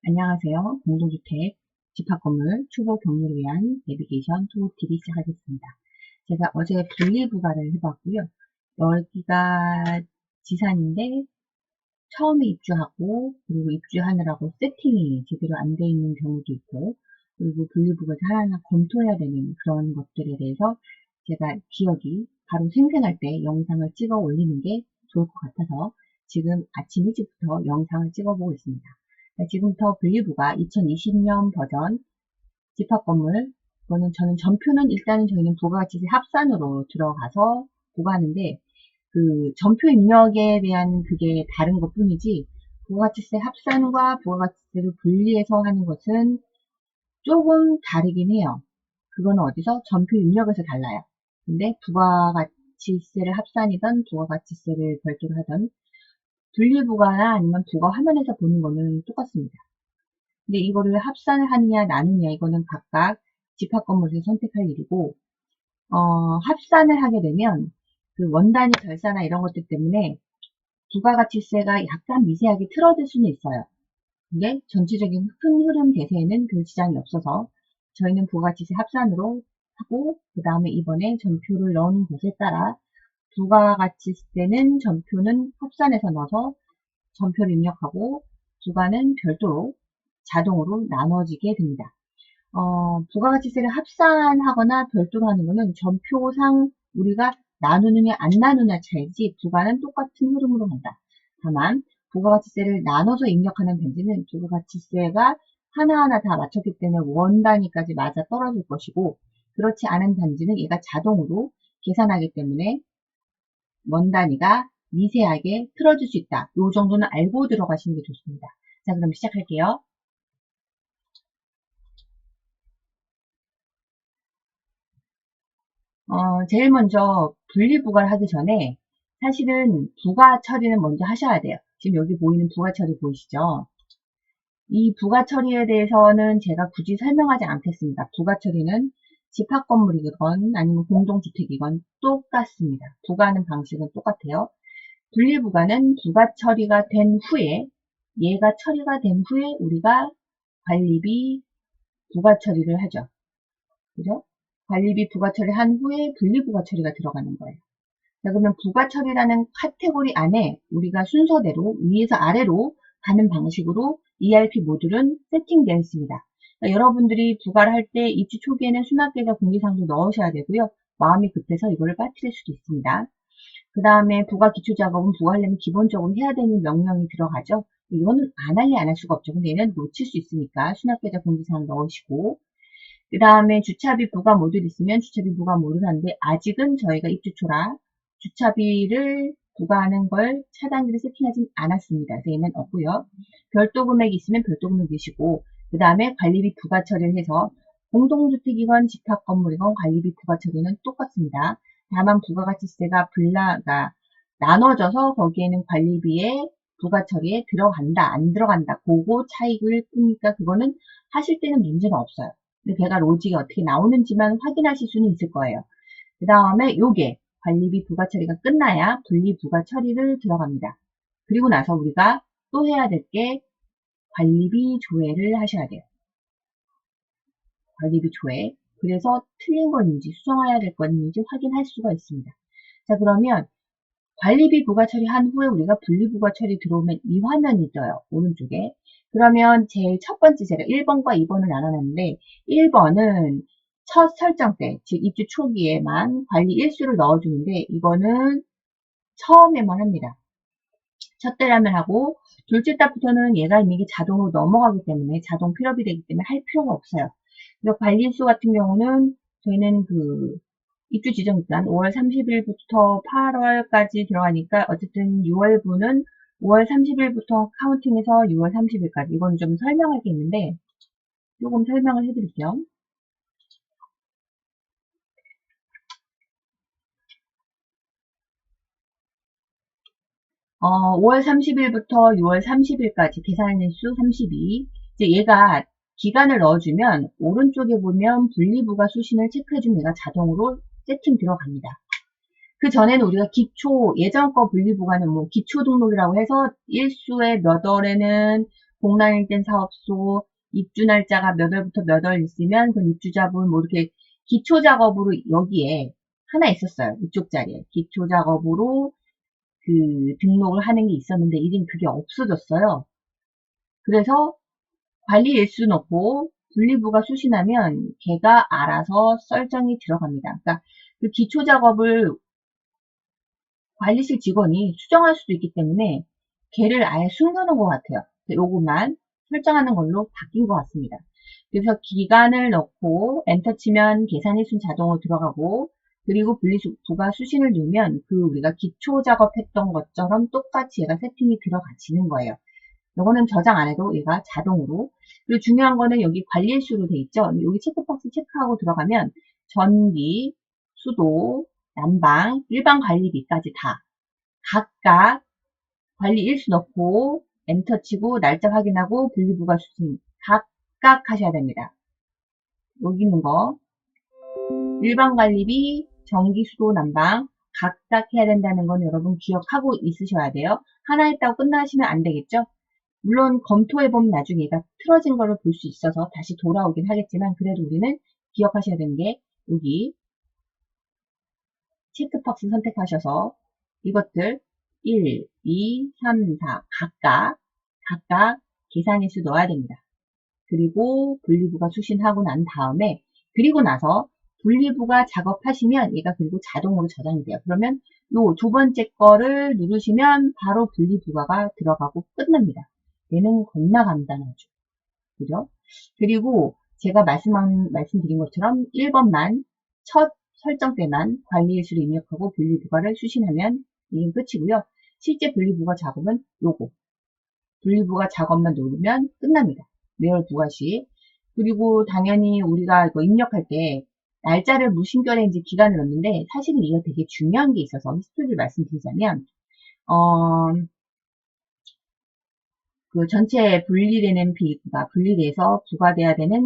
안녕하세요. 공동주택 집합건물 초보 경로를 위한 내비게이션 툴팁이 시작하겠습니다. 제가 어제 분리부가를 해봤고요. 여기가 지산인데 처음에 입주하고 그리고 입주하느라고 세팅이 제대로 안 돼 있는 경우도 있고, 그리고 분리부가를 하나하나 검토해야 되는 그런 것들에 대해서 제가 기억이 바로 생생할 때 영상을 찍어 올리는 게 좋을 것 같아서 지금 아침 일찍부터 영상을 찍어보고 있습니다. 지금부터 분리부가 2020년 버전 집합건물, 이거는 전표는 일단은 저희는 부가가치세 합산으로 들어가서 부과하는데, 그 전표 입력에 대한 그게 다른 것 뿐이지, 부가가치세 합산과 부가가치세를 분리해서 하는 것은 조금 다르긴 해요. 그거는 어디서? 전표 입력에서 달라요. 근데 부가가치세를 합산이든 부가가치세를 별도로 하든 분리부가나 아니면 부가 화면에서 보는 거는 똑같습니다. 근데 이거를 합산을 하느냐 나누냐 이거는 각각 집합건물에서 선택할 일이고, 합산을 하게 되면 그 원단위 결사나 이런 것들 때문에 부가가치세가 약간 미세하게 틀어질 수는 있어요. 근데 전체적인 큰 흐름 대세에는 별 지장이 없어서 저희는 부가가치세 합산으로 하고, 그 다음에 이번에 전표를 넣은 곳에 따라 부가가치세는 전표는 합산해서 넣어서 전표를 입력하고 부가는 별도로 자동으로 나눠지게 됩니다. 부가가치세를 합산하거나 별도로 하는 것은 전표상 우리가 나누느냐 안 나누느냐 차이지, 부가는 똑같은 흐름으로 간다. 다만 부가가치세를 나눠서 입력하는 단지는 부가가치세가 하나하나 다 맞췄기 때문에 원 단위까지 맞아 떨어질 것이고, 그렇지 않은 단지는 얘가 자동으로 계산하기 때문에 원 단위가 미세하게 틀어질 수 있다. 이 정도는 알고 들어가시는 게 좋습니다. 자, 그럼 시작할게요. 제일 먼저 분리부가를 하기 전에 사실은 부가 처리는 먼저 하셔야 돼요. 지금 여기 보이는 부가 처리 보이시죠? 이 부가 처리에 대해서는 제가 굳이 설명하지 않겠습니다. 부가 처리는 집합건물이건 아니면 공동주택이건 똑같습니다. 부가하는 방식은 똑같아요. 분리부가는 부가 처리가 된 후에, 얘가 처리가 된 후에 우리가 관리비 부가 처리를 하죠. 그죠? 관리비 부가 처리한 후에 분리부가 처리가 들어가는 거예요. 자, 그러면 부가 처리라는 카테고리 안에 우리가 순서대로 위에서 아래로 가는 방식으로 ERP 모듈은 세팅되어 있습니다. 그러니까 여러분들이 부가를 할 때 입주 초기에는 수납계좌 공지사항도 넣으셔야 되고요. 마음이 급해서 이거를 빠뜨릴 수도 있습니다. 그 다음에 부가 기초작업은 부가하려면 기본적으로 해야 되는 명령이 들어가죠. 이거는 안 할래 안 할 수가 없죠. 근데 얘는 놓칠 수 있으니까 수납계좌 공지사항 넣으시고, 그 다음에 주차비 부가 모듈 있으면 주차비 부가 모듈 하는데, 아직은 저희가 입주초라 주차비를 부과하는 걸 차단기를 세팅하진 않았습니다. 그래서 얘는 없고요. 별도 금액이 있으면 별도 금액 넣으시고, 그 다음에 관리비 부과 처리를 해서 공동주택이건 집합건물이건 관리비 부과 처리는 똑같습니다. 다만 부가가치세가 나눠져서 거기에는 관리비에 부가 처리에 들어간다 안 들어간다 그거 차이일 뿐이니까 그거는 하실 때는 문제는 없어요. 근데 걔가 로직이 어떻게 나오는지만 확인하실 수는 있을 거예요. 그 다음에 요게 관리비 부가 처리가 끝나야 분리 부가 처리를 들어갑니다. 그리고 나서 우리가 또 해야 될 게 관리비 조회를 하셔야 돼요. 관리비 조회. 그래서 틀린 건지 수정해야 될 건지 확인할 수가 있습니다. 자, 그러면 관리비 부가 처리한 후에 우리가 분리 부가 처리 들어오면 이 화면이 떠요. 오른쪽에. 그러면 제일 첫 번째 제가 1번과 2번을 나눠놨는데, 1번은 첫 설정 때, 즉 입주 초기에만 관리 일수를 넣어주는데, 이거는 처음에만 합니다. 첫 달라면 하고, 둘째 달부터는 얘가 이미 자동으로 넘어가기 때문에, 자동 필업이 되기 때문에 할 필요가 없어요. 그래서 관리 일수 같은 경우는 저희는 그 입주 지정 기간 5월 30일부터 8월까지 들어가니까 어쨌든 6월분은 5월 30일부터 카운팅해서 6월 30일까지. 이건 좀 설명할 게 있는데 조금 설명을 해드릴게요. 5월 30일부터 6월 30일까지 계산일수 32. 이제 얘가 기간을 넣어주면 오른쪽에 보면 분리부가 수신을 체크해주면 얘가 자동으로 세팅 들어갑니다. 그 전에는 우리가 예전 거 분리부과는 뭐 기초 등록이라고 해서 일수의 몇 월에는 공란일된 사업소, 입주 날짜가 몇 월부터 몇 월 있으면 그 입주자분 뭐 이렇게 기초 작업으로 여기에 하나 있었어요. 이쪽 자리에. 기초 작업으로 그 등록을 하는 게 있었는데 이젠 그게 없어졌어요. 그래서 관리 일수 넣고 분리부가 수신하면 걔가 알아서 설정이 들어갑니다. 그러니까 그 기초 작업을 관리실 직원이 수정할 수도 있기 때문에 걔를 아예 숨겨놓은 것 같아요. 요것만 설정하는 걸로 바뀐 것 같습니다. 그래서 기간을 넣고 엔터 치면 계산일순 자동으로 들어가고 그리고 분리부가 수신을 누르면 그 우리가 기초 작업했던 것처럼 똑같이 얘가 세팅이 들어가지는 거예요. 요거는 저장 안 해도 얘가 자동으로. 그리고 중요한 거는 여기 관리일수로 돼 있죠. 여기 체크박스 체크하고 들어가면 전기, 수도, 난방, 일반 관리비까지 다 각각 관리 일수 넣고 엔터 치고 날짜 확인하고 분리부가 수신 각각 하셔야 됩니다. 여기 있는 거 일반 관리비, 전기, 수도, 난방 각각 해야 된다는 건 여러분 기억하고 있으셔야 돼요. 하나 했다고 끝나시면 안 되겠죠? 물론 검토해보면 나중에 얘가 틀어진 거를 볼 수 있어서 다시 돌아오긴 하겠지만 그래도 우리는 기억하셔야 되는 게 여기 체크박스 선택하셔서 이것들 1, 2, 3, 4 각각 계산일수 넣어야 됩니다. 그리고 분리부가 수신하고 난 다음에 그리고 나서 분리부가 작업하시면 얘가 그리고 자동으로 저장이 돼요. 그러면 요 두 번째 거를 누르시면 바로 분리부가가 들어가고 끝납니다. 얘는 겁나 간단하죠. 그죠? 그리고 제가 말씀드린 것처럼 1번만 첫 설정 때만 관리일수를 입력하고 분리부가를 수신하면 이게 끝이고요. 실제 분리부가 작업은 요거. 분리부가 작업만 누르면 끝납니다. 매월 부가시. 그리고 당연히 우리가 이거 입력할 때 날짜를 무신결인지 기간을 넣는데 사실은 이거 되게 중요한 게 있어서 히스토리를 말씀드리자면 그 전체 분리되는 분리돼서 부과돼야 되는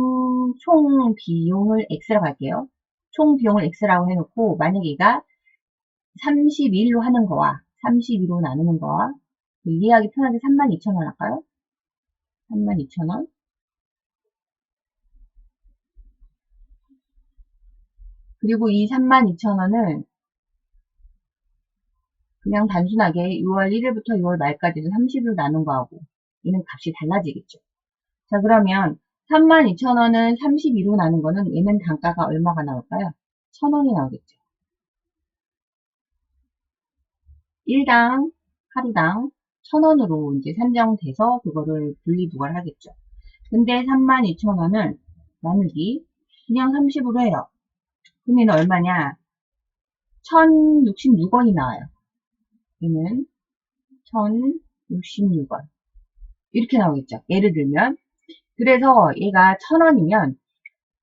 총 비용을 X라고 할게요. 총 비용을 X라고 해놓고 만약에 얘가 32일로 하는 거와 32로 나누는 거와 이해하기 편하게 32,000원 할까요? 32,000원. 그리고 이 32,000원을 그냥 단순하게 6월 1일부터 6월 말까지 30일로 나눈 거하고 얘는 값이 달라지겠죠. 자, 그러면 32,000원은 32로 나눈 거는 얘는 단가가 얼마가 나올까요? 1,000원이 나오겠죠. 일당 하루당 1,000원으로 이제 산정돼서 그거를 분리부과를 하겠죠. 근데 32,000원을 나누기 그냥 30으로 해요. 그럼 얘는 얼마냐? 1,066원이 나와요. 얘는 1,066원. 이렇게 나오겠죠. 예를 들면 그래서 얘가 1,000원이면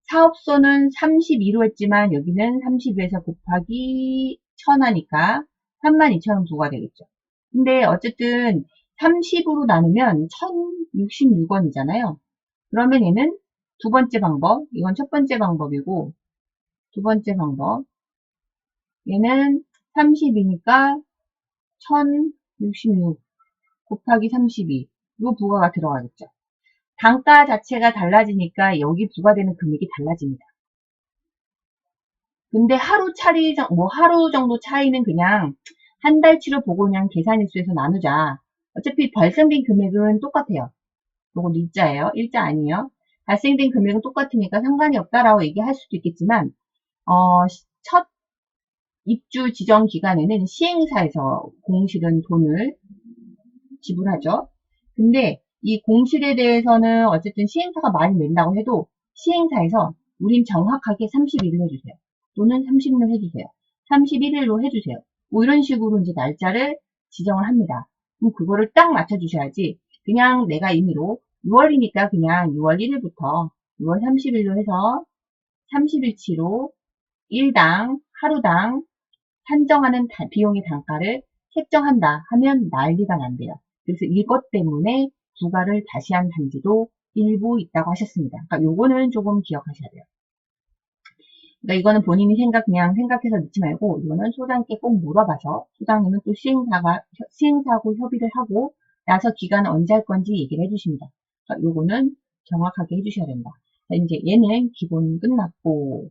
사업소는 32로 했지만 여기는 32에서 곱하기 1,000하니까 32,000원 부과가 되겠죠. 근데 어쨌든 30으로 나누면 1,066원이잖아요. 그러면 얘는 두 번째 방법, 이건 첫 번째 방법이고 두 번째 방법 얘는 30이니까 1,066 곱하기 32 요 부과가 들어가겠죠. 단가 자체가 달라지니까 여기 부과되는 금액이 달라집니다. 근데 하루 정도 차이는 그냥 한 달치로 보고 그냥 계산일수에서 나누자. 어차피 발생된 금액은 똑같아요. 요거 일자예요. 일자 아니에요. 발생된 금액은 똑같으니까 상관이 없다라고 얘기할 수도 있겠지만, 첫 입주 지정 기간에는 시행사에서 공실은 돈을 지불하죠. 근데 이 공실에 대해서는 어쨌든 시행사가 많이 낸다고 해도 시행사에서 우린 정확하게 31일 해주세요. 또는 30일 해주세요. 31일로 해주세요. 뭐 이런 식으로 이제 날짜를 지정을 합니다. 그럼 그거를 딱 맞춰주셔야지 그냥 내가 임의로 6월이니까 그냥 6월 1일부터 6월 30일로 해서 30일치로 일당 하루당 산정하는 비용의 단가를 책정한다 하면 난리가 난대요. 그래서 이것 때문에 부과를 다시 한 단지도 일부 있다고 하셨습니다. 그러니까 요거는 조금 기억하셔야 돼요. 그러니까 이거는 본인이 그냥 생각해서 넣지 말고, 이거는 소장님께 꼭 물어봐서, 소장님은 또 시행사하고 협의를 하고, 나서 기간을 언제 할 건지 얘기를 해주십니다. 그러니까 요거는 정확하게 해주셔야 된다. 자, 이제 얘는 기본 끝났고,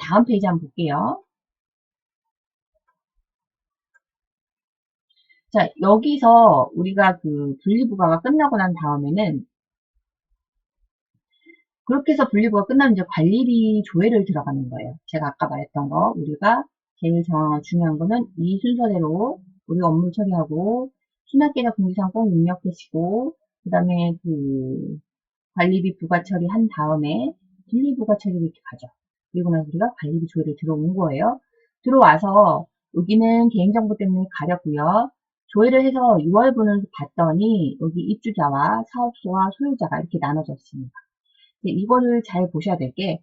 다음 페이지 한번 볼게요. 자, 여기서 우리가 그 분리부가가 끝나고 난 다음에는, 그렇게 해서 분리부가 끝나면 이제 관리비 조회를 들어가는 거예요. 제가 아까 말했던 거, 우리가 제일 중요한 거는 이 순서대로 우리가 업무 처리하고, 수납계좌 공지사항 꼭 입력하시고, 그 다음에 그 관리비 부가 처리한 다음에 분리부가 처리를 이렇게 가죠. 그리고 나서 우리가 관리비 조회를 들어온 거예요. 들어와서 여기는 개인정보 때문에 가렸고요. 조회를 해서 6월분을 봤더니 여기 입주자와 사업소와 소유자가 이렇게 나눠져 있습니다. 이거를 잘 보셔야 될 게,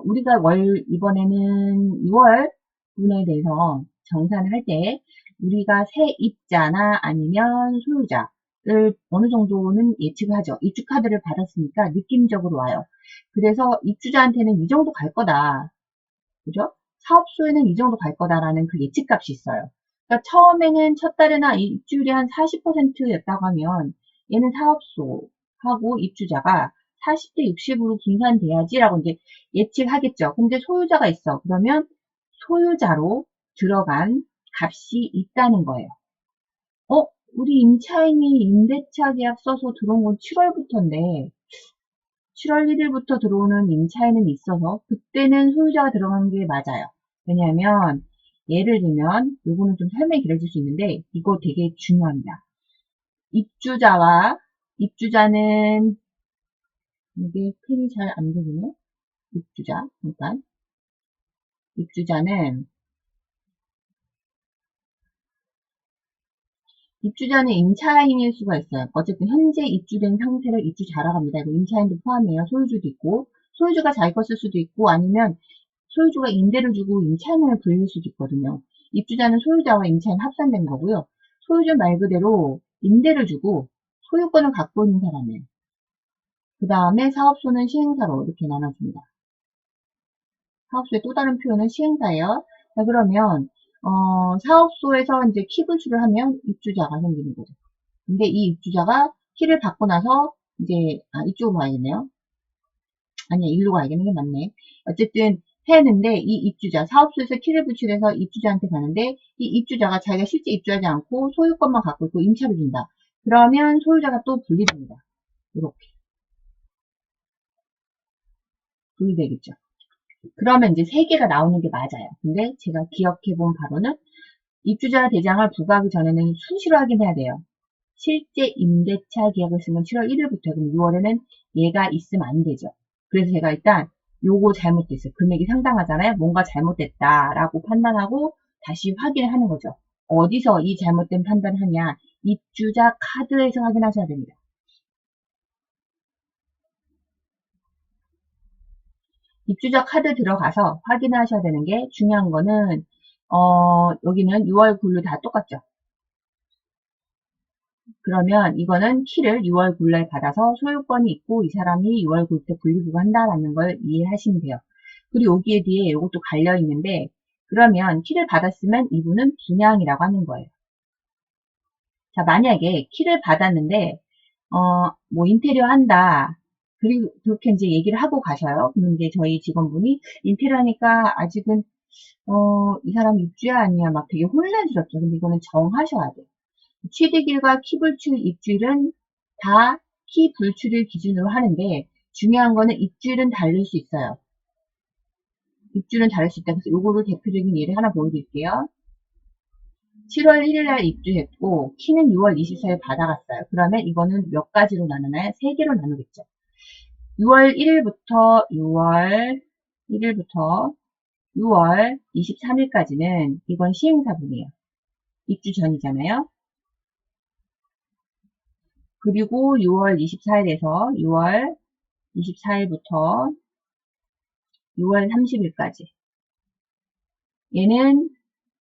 우리가 이번에는 6월 분에 대해서 정산을 할 때, 우리가 세입자나 아니면 소유자를 어느 정도는 예측을 하죠. 입주카드를 받았으니까 느낌적으로 와요. 그래서 입주자한테는 이 정도 갈 거다. 그죠? 사업소에는 이 정도 갈 거다라는 그 예측값이 있어요. 그러니까 처음에는 첫 달에나 입주율이 한 40%였다고 하면 얘는 사업소하고 입주자가 40대 60으로 분산돼야지라고 이제 예측하겠죠. 근데 소유자가 있어. 그러면 소유자로 들어간 값이 있다는 거예요. 우리 임차인이 임대차 계약 써서 들어온 건 7월부터인데 7월 1일부터 들어오는 임차인은 있어서 그때는 소유자가 들어간 게 맞아요. 왜냐하면 예를 들면 요거는 좀 설명이 길어질 수 있는데 이거 되게 중요합니다. 입주자는 이게 펜이 잘 안 들리네. 잠깐. 입주자는 임차인일 수가 있어요. 어쨌든 현재 입주된 상태를 입주자라고 합니다. 이거 임차인도 포함해요. 소유주도 있고 소유주가 자기 거 쓸 수도 있고 아니면 소유주가 임대를 주고 임차인을 불릴 수도 있거든요. 입주자는 소유자와 임차인 합산된 거고요. 소유주 말 그대로 임대를 주고 소유권을 갖고 있는 사람이에요. 그 다음에 사업소는 시행사로 이렇게 나눠집니다. 사업소의 또 다른 표현은 시행사예요. 자, 그러면 사업소에서 이제 키 분출을 하면 입주자가 생기는 거죠. 근데 이 입주자가 키를 받고 나서 이제 이쪽으로 가야겠네요. 아니야, 일로 가야겠는 게 맞네. 어쨌든 했는데 이 입주자, 사업소에서 키를 분출해서 입주자한테 가는데 이 입주자가 자기가 실제 입주하지 않고 소유권만 갖고 있고 임차를 준다. 그러면 소유자가 또 분리됩니다. 이렇게 분리되겠죠. 그러면 이제 세 개가 나오는 게 맞아요. 근데 제가 기억해 본 바로는 입주자 대장을 부과하기 전에는 수시로 확인해야 돼요. 실제 임대차 계약을 쓴 건 7월 1일부터 그럼 6월에는 얘가 있으면 안 되죠. 그래서 제가 일단 요거 잘못됐어요. 금액이 상당하잖아요. 뭔가 잘못됐다라고 판단하고 다시 확인을 하는 거죠. 어디서 이 잘못된 판단을 하냐? 입주자 카드에서 확인하셔야 됩니다. 입주자 카드 들어가서 확인하셔야 되는 게 중요한 거는 여기는 6월 9일 다 똑같죠. 그러면 이거는 키를 6월 9일날 받아서 소유권이 있고 이 사람이 6월 9일 때 분리부과한다라는 걸 이해하시면 돼요. 그리고 여기에 뒤에 이것도 갈려 있는데 그러면 키를 받았으면 이분은 분양이라고 하는 거예요. 자, 만약에 키를 받았는데 뭐 인테리어 한다. 그리고 그렇게 이제 얘기를 하고 가셔요. 그럼 이제 저희 직원분이 인테리어 하니까 아직은 이 사람 입주야 아니야 막 되게 혼란스럽죠. 근데 이거는 정하셔야 돼요. 취득일과 키불출 입주일은 다 키불출일 기준으로 하는데 중요한 거는 입주일은 다를 수 있어요. 입주일은 다를 수 있다. 그래서 요거를 대표적인 예를 하나 보여드릴게요. 7월 1일날 입주했고 키는 6월 24일 받아갔어요. 그러면 이거는 몇 가지로 나누나요? 3개로 나누겠죠. 6월 1일부터 6월 23일까지는 이건 시행사분이에요. 입주 전이잖아요. 그리고 6월 24일에서 6월 24일부터 6월 30일까지. 얘는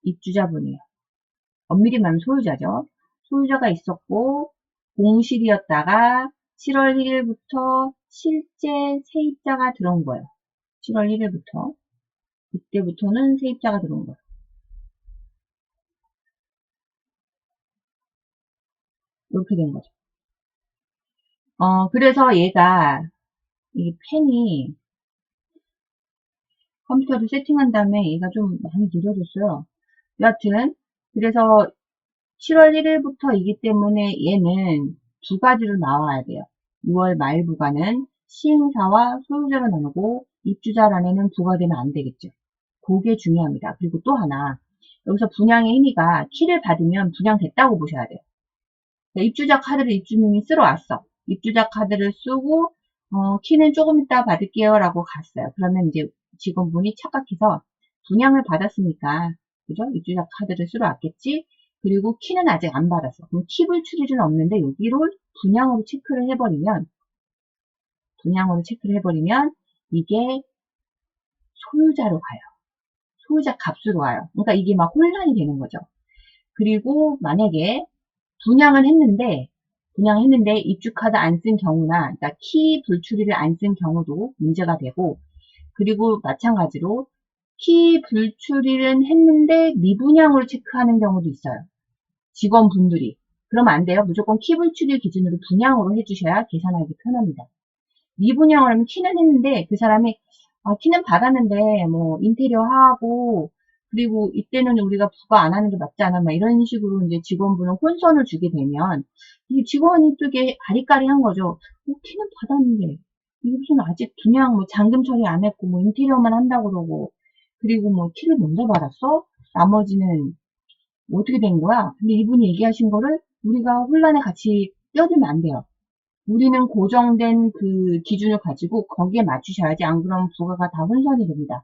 입주자분이에요. 엄밀히 말하면 소유자죠. 소유자가 있었고 공실이었다가 7월 1일부터 실제 세입자가 들어온 거예요. 7월 1일부터. 이때부터는 세입자가 들어온 거예요. 이렇게 된 거죠. 그래서 얘가, 이 펜이 컴퓨터를 세팅한 다음에 얘가 좀 많이 느려졌어요. 여하튼, 그래서 7월 1일부터이기 때문에 얘는 두 가지로 나와야 돼요. 6월 말 부가는 시행사와 소유자로 나누고 입주자란에는 부과되면 안 되겠죠. 그게 중요합니다. 그리고 또 하나, 여기서 분양의 의미가 키를 받으면 분양됐다고 보셔야 돼요. 입주자 카드를 입주민이 쓰러 왔어. 입주자 카드를 쓰고 키는 조금 이따 받을게요 라고 갔어요. 그러면 이제 직원분이 착각해서 분양을 받았으니까 그죠? 입주자 카드를 쓰러 왔겠지. 그리고 키는 아직 안 받았어. 그럼 키 불출일은 없는데 여기를 분양으로 체크를 해버리면 이게 소유자로 가요. 소유자 값으로 와요. 그러니까 이게 막 혼란이 되는 거죠. 그리고 만약에 분양을 했는데 입주카드 안 쓴 경우나 그러니까 키 불출일을 안 쓴 경우도 문제가 되고, 그리고 마찬가지로 키 불출일은 했는데 미분양으로 체크하는 경우도 있어요. 직원분들이. 그러면 안 돼요. 무조건 키 불출일 기준으로 분양으로 해주셔야 계산하기 편합니다. 미분양을 하면 키는 했는데 그 사람이 키는 받았는데 뭐 인테리어 하고 그리고 이때는 우리가 부과 안 하는 게 맞지 않아? 막 이런 식으로 이제 직원분은 혼선을 주게 되면 이 직원이 되게 아리까리한 거죠. 키는 받았는데 이게 무슨 아직 그냥 뭐 잔금 처리 안 했고 뭐 인테리어만 한다고 그러고 그리고 뭐 키를 먼저 받았어? 나머지는 뭐 어떻게 된 거야? 근데 이분이 얘기하신 거를 우리가 혼란에 같이 끼어들면 안 돼요. 우리는 고정된 그 기준을 가지고 거기에 맞추셔야지, 안 그러면 부가가 다 혼선이 됩니다.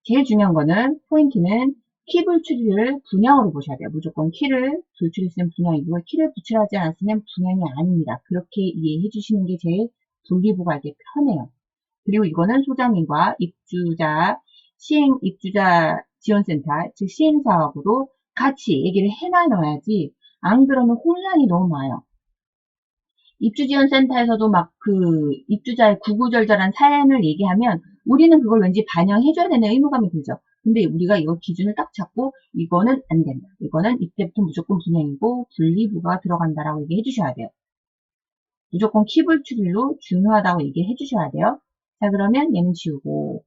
제일 중요한 거는, 포인트는 키 불출일을 분양으로 보셔야 돼요. 무조건 키를 불출했으면 분양이고, 키를 부출하지 않았으면 분양이 아닙니다. 그렇게 이해해 주시는 게 제일 분리부과하기 편해요. 그리고 이거는 소장님과 입주자 지원센터, 즉 시행사하고도 같이 얘기를 해놔야지, 안 그러면 혼란이 너무 와요. 입주지원센터에서도 막 그 입주자의 구구절절한 사연을 얘기하면 우리는 그걸 왠지 반영해줘야 되는 의무감이 들죠. 근데 우리가 이거 기준을 딱 잡고 이거는 안 된다. 이거는 이때부터 무조건 분양이고 분리부가 들어간다라고 얘기해 주셔야 돼요. 무조건 키불출일로 중요하다고 얘기해 주셔야 돼요. 자, 그러면 얘는 지우고,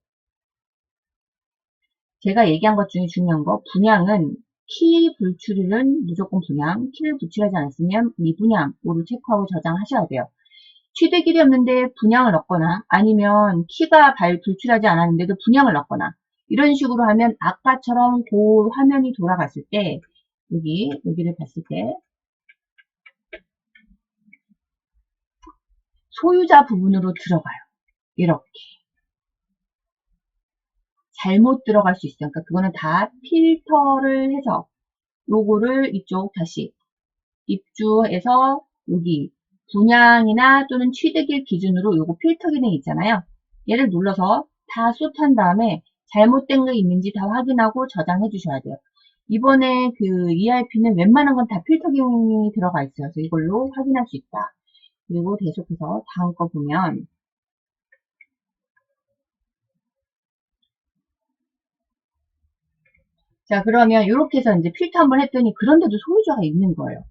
제가 얘기한 것 중에 중요한 거, 분양은 키 불출일은 무조건 분양, 키를 불출하지 않았으면 미분양으로 체크하고 저장하셔야 돼요. 취득일이 없는데 분양을 넣거나 아니면 키가 불출하지 않았는데도 분양을 넣거나 이런 식으로 하면 아까처럼 그 화면이 돌아갔을 때 여기를 봤을 때 소유자 부분으로 들어가요. 이렇게 잘못 들어갈 수 있어요. 그러니까 그거는 다 필터를 해서 요거를 이쪽 다시 입주해서 여기 분양이나 또는 취득일 기준으로 요거 필터 기능 있잖아요. 얘를 눌러서 다 쏟한 다음에 잘못된 거 있는지 다 확인하고 저장해 주셔야 돼요. 이번에 그 ERP는 웬만한 건 다 필터 기능이 들어가 있어요. 그래서 이걸로 확인할 수 있다. 그리고 계속해서 다음 거 보면, 자, 그러면 이렇게 해서 이제 필터 한번 했더니 그런데도 소유자가 있는 거예요.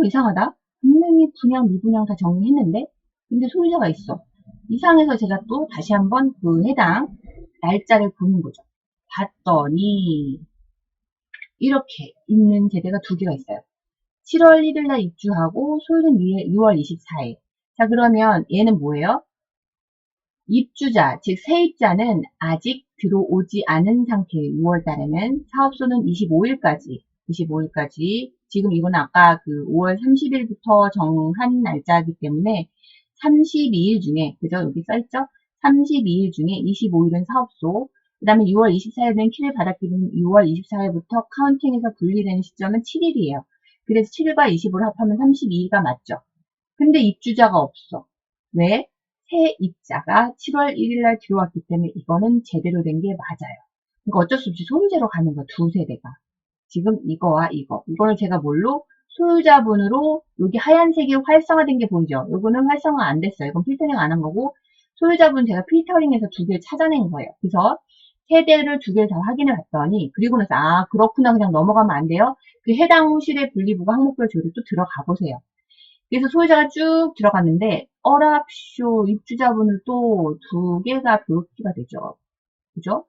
이상하다. 분명히 분양, 미분양 다 정리했는데, 근데 소유자가 있어. 이상해서 제가 또 다시 한번 그 해당 날짜를 보는 거죠. 봤더니, 이렇게 있는 세대가 두 개가 있어요. 7월 1일 날 입주하고, 소유는 6월 24일. 자, 그러면 얘는 뭐예요? 입주자, 즉 세입자는 아직 들어오지 않은 상태예요. 6월 달에는. 사업소는 25일까지, 지금 이건 아까 그 5월 30일부터 정한 날짜이기 때문에 32일 중에, 그죠? 여기 써있죠? 32일 중에 25일은 사업소, 그 다음에 6월 24일은 키를 받았기는 6월 24일부터 카운팅에서 분리되는 시점은 7일이에요. 그래서 7과 20을 합하면 32일가 맞죠? 근데 입주자가 없어. 왜? 새 입자가 7월 1일 날 들어왔기 때문에 이거는 제대로 된 게 맞아요. 그러니까 어쩔 수 없이 소유자로 가는 거, 두 세대가. 지금 이거와 이거를 제가 뭘로? 소유자분으로 여기 하얀색이 활성화된 게 보이죠? 요거는 활성화 안 됐어요. 이건 필터링 안 한 거고 소유자분 제가 필터링해서 두 개를 찾아낸 거예요. 그래서 세대를 두 개를 다 확인해 봤더니 그리고 나서 아 그렇구나 그냥 넘어가면 안 돼요. 그 해당 호실의 분리부가 항목별 조회를 또 들어가 보세요. 그래서 소유자가 쭉 들어갔는데 어랍쇼 입주자분을 또 두 개가 block가 되죠. 그죠?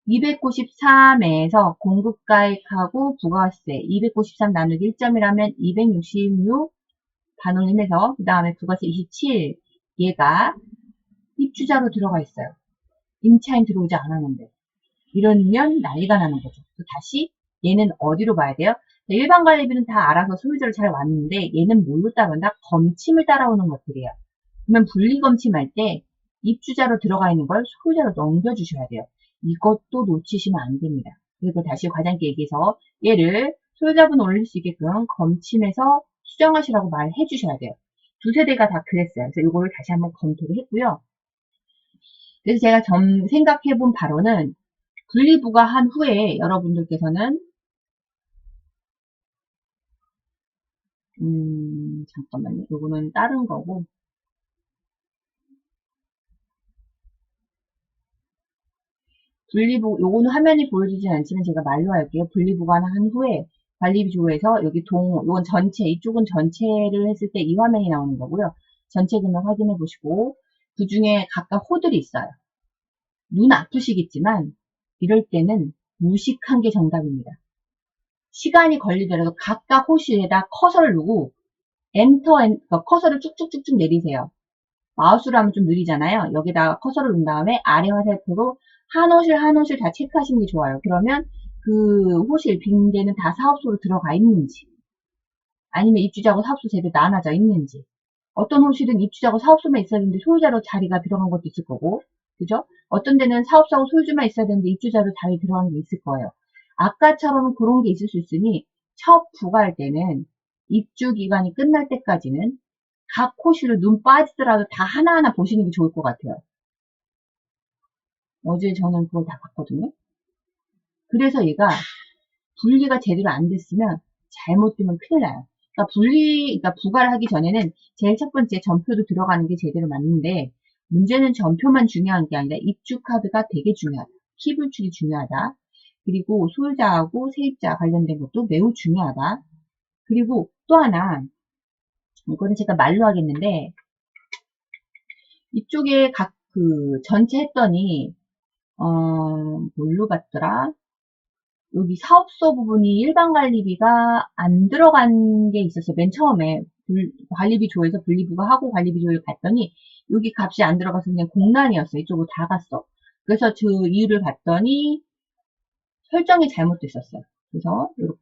293에서 공급가액하고 부가세 293 나누기 1점이라면 266 반올림해서 그 다음에 부가세 27 얘가 입주자로 들어가 있어요. 임차인 들어오지 않았는데 이러면 난리가 나는 거죠. 다시 얘는 어디로 봐야 돼요? 일반 관리비는 다 알아서 소유자를 잘 왔는데 얘는 뭘로 따라온다? 검침을 따라오는 것들이에요. 그러면 분리검침할 때 입주자로 들어가 있는 걸 소유자로 넘겨주셔야 돼요. 이것도 놓치시면 안 됩니다. 그리고 다시 과장께 얘기해서 얘를 소유자분 올릴 수 있게끔 검침해서 수정하시라고 말해 주셔야 돼요. 두 세대가 다 그랬어요. 그래서 이거를 다시 한번 검토를 했고요. 그래서 제가 생각해 본 바로는 분리부과한 후에 여러분들께서는 잠깐만요. 이거는 다른 거고 분리부 요거는 화면이 보여지진 않지만 제가 말로 할게요. 분리보관한 후에 관리비 조회에서 여기 요건 전체 이쪽은 전체를 했을 때 이 화면이 나오는 거고요. 전체 금액 확인해 보시고 그 중에 각각 호들이 있어요. 눈 아프시겠지만 이럴 때는 무식한 게 정답입니다. 시간이 걸리더라도 각각 호실에다 커서를 누르고 그러니까 커서를 쭉쭉쭉쭉 내리세요. 마우스로 하면 좀 느리잖아요. 여기다가 커서를 놓은 다음에 아래 화살표로 한 호실 한 호실 다 체크하시는 게 좋아요. 그러면 그 호실 빈대는 다 사업소로 들어가 있는지 아니면 입주자하고 사업소 제대로 나눠져 있는지 어떤 호실은 입주자하고 사업소만 있어야 되는데 소유자로 자리가 들어간 것도 있을 거고 그죠? 어떤 데는 사업소하고 소유주만 있어야 되는데 입주자로 자리 들어간 게 있을 거예요. 아까처럼 그런 게 있을 수 있으니 첫 부과할 때는 입주 기간이 끝날 때까지는 각 호실을 눈 빠지더라도 다 하나하나 보시는 게 좋을 것 같아요. 어제 저는 그걸 다 봤거든요. 그래서 얘가 분리가 제대로 안 됐으면 잘못되면 큰일 나요. 그러니까 부과를 하기 전에는 제일 첫 번째 전표도 들어가는 게 제대로 맞는데 문제는 전표만 중요한 게 아니라 입주 카드가 되게 중요하다. 키 불출이 중요하다. 그리고 소유자하고 세입자 관련된 것도 매우 중요하다. 그리고 또 하나 이거는 제가 말로 하겠는데 이쪽에 각 전체 했더니 뭘로 봤더라? 여기 사업소 부분이 일반 관리비가 안 들어간 게 있었어요. 맨 처음에 관리비 조에서 분리부가 하고 관리비 조를 봤더니 여기 값이 안 들어가서 그냥 공란이었어. 이쪽으로 다 갔어. 그래서 그 이유를 봤더니 설정이 잘못됐었어요. 그래서 이렇게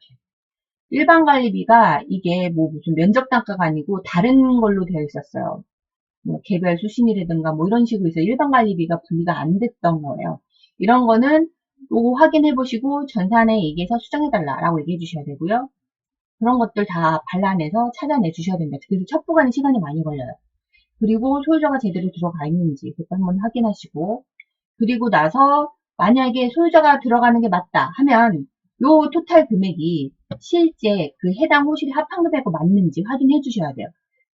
일반 관리비가 이게 뭐 무슨 면적 단가가 아니고 다른 걸로 되어 있었어요. 뭐 개별 수신이라든가 뭐 이런 식으로 해서 일반 관리비가 분리가 안 됐던 거예요. 이런 거는 요거 확인해 보시고 전산에 얘기해서 수정해 달라라고 얘기해 주셔야 되고요. 그런 것들 다 발라내서 찾아내 주셔야 됩니다. 그래서 첫 부분은 시간이 많이 걸려요. 그리고 소유자가 제대로 들어가 있는지 그것도 한번 확인하시고 그리고 나서 만약에 소유자가 들어가는 게 맞다 하면 요 토탈 금액이 실제 그 해당 호실이 합한 금액과 맞는지 확인해 주셔야 돼요.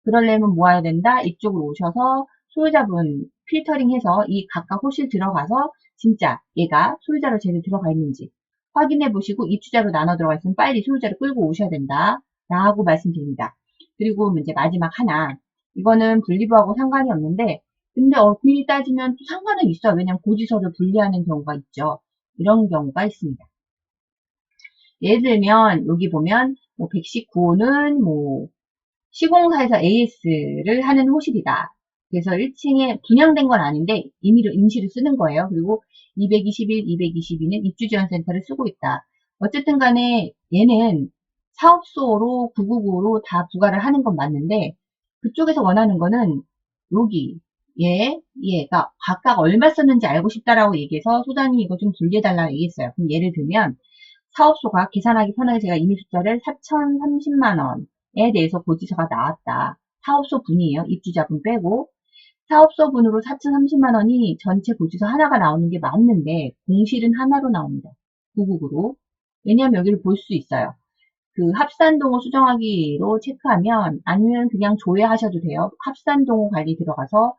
그러려면 뭐 해야 된다? 이쪽으로 오셔서 소유자분 필터링해서 이 각각 호실 들어가서 진짜 얘가 소유자로 제대로 들어가 있는지 확인해 보시고 입주자로 나눠 들어가 있으면 빨리 소유자를 끌고 오셔야 된다 라고 말씀드립니다. 그리고 이제 마지막 하나 이거는 분리부하고 상관이 없는데 근데 미리 따지면 또 상관은 있어요. 왜냐면 고지서를 분리하는 경우가 있죠. 이런 경우가 있습니다. 예를 들면 여기 보면 뭐 119호는 뭐 시공사에서 AS를 하는 호실이다. 그래서 1층에 분양된 건 아닌데 임시로 쓰는 거예요. 그리고 221, 222는 입주지원센터를 쓰고 있다. 어쨌든 간에 얘는 사업소로 999로 다 부과를 하는 건 맞는데 그쪽에서 원하는 거는 여기 얘가 각각 얼마 썼는지 알고 싶다라고 얘기해서 소장님 이거 좀 분리해달라고 얘기했어요. 그럼 예를 들면 사업소가 계산하기 편하게 제가 임의 숫자를 4,030만 원에 대해서 고지서가 나왔다. 사업소 분이에요. 입주자분 빼고 사업소 분으로 4,030만 원이 전체 고지서 하나가 나오는 게 맞는데 공실은 하나로 나옵니다. 999로. 왜냐하면 여기를 볼 수 있어요. 그 합산동호 수정하기로 체크하면, 아니면 그냥 조회하셔도 돼요. 합산동호 관리 들어가서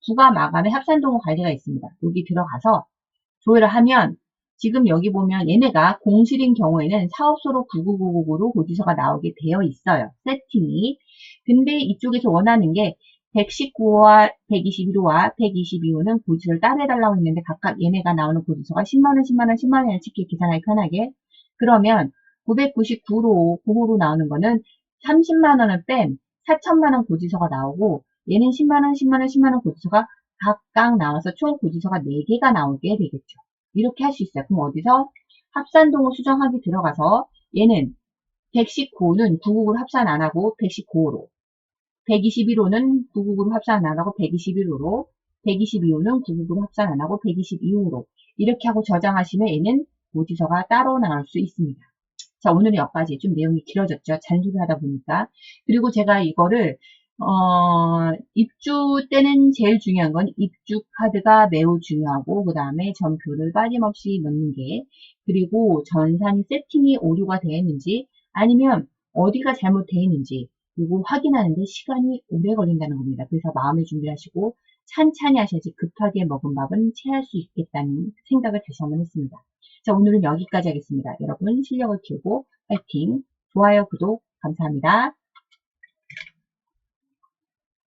부가 마감에 합산동호 관리가 있습니다. 여기 들어가서 조회를 하면, 지금 여기 보면 얘네가 공실인 경우에는 사업소로 99999로 고지서가 나오게 되어 있어요. 세팅이. 근데 이쪽에서 원하는 게 119호와 121호와 122호는 고지서를 따로해달라고 했는데, 각각 얘네가 나오는 고지서가 10만원, 10만원, 10만원을 찍게 계산하기 편하게. 그러면 999호로 나오는 거는 30만원을 뺀 4천만원 고지서가 나오고, 얘는 10만원, 10만원, 10만원 고지서가 각각 나와서 총 고지서가 4개가 나오게 되겠죠. 이렇게 할 수 있어요. 그럼 어디서? 합산동호 수정하기 들어가서 얘는 119호는 999로 합산 안 하고 119호로, 121호는 999로 합산 안 하고 121호로, 122호는 999로 합산 안 하고 122호로 이렇게 하고 저장하시면 얘는 고지서가 따로 나올 수 있습니다. 자, 오늘은 여기까지. 좀 내용이 길어졌죠. 잔소리 하다 보니까. 그리고 제가 이거를 입주 때는 제일 중요한 건 입주 카드가 매우 중요하고, 그 다음에 전표를 빠짐없이 넣는 게, 그리고 전산이 세팅이 오류가 되어 있는지 아니면 어디가 잘못되어 있는지 이거 확인하는데 시간이 오래 걸린다는 겁니다. 그래서 마음의 준비를 하시고 찬찬히 하셔야지 급하게 먹은 밥은 체할 수 있겠다는 생각을 다시 한번 했습니다. 자, 오늘은 여기까지 하겠습니다. 여러분 실력을 키우고 파이팅! 좋아요, 구독 감사합니다.